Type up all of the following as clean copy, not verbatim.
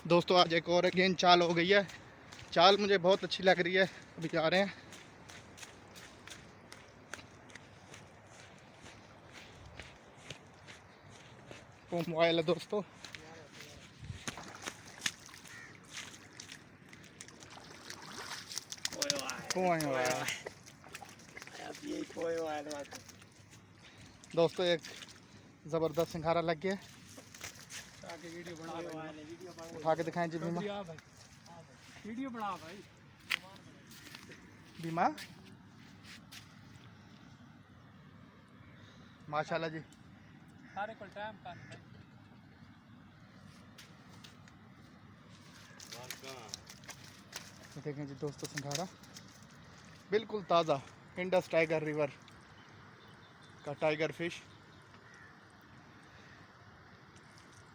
दोस्तों आज एक और अगेन चाल हो गई है। चाल मुझे बहुत अच्छी लग रही है। अभी आ रहे हैं। वो मोबाइल है दोस्तों। दोस्तों एक ज़बरदस्त सिंघारा लग गया। उठा के दिखाएं जी बीमा। वीडियो बना भाई बीमा माशाल्लाह जी। सारे को टाइम का देखें जी दोस्तों सिंघाड़ा बिल्कुल ताज़ा इंडस टाइगर रिवर का टाइगर फिश।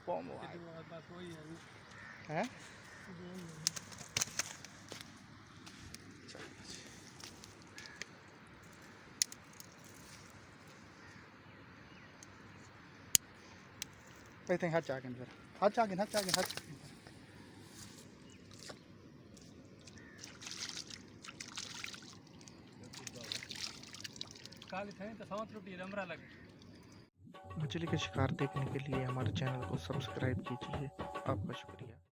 बस वही है हैं Wait, hat jagen wir. Hat jagen. काली थे तो साउथ रोटी रमरा लगे। मछली के शिकार देखने के लिए हमारे चैनल को सब्सक्राइब कीजिए। आपका शुक्रिया।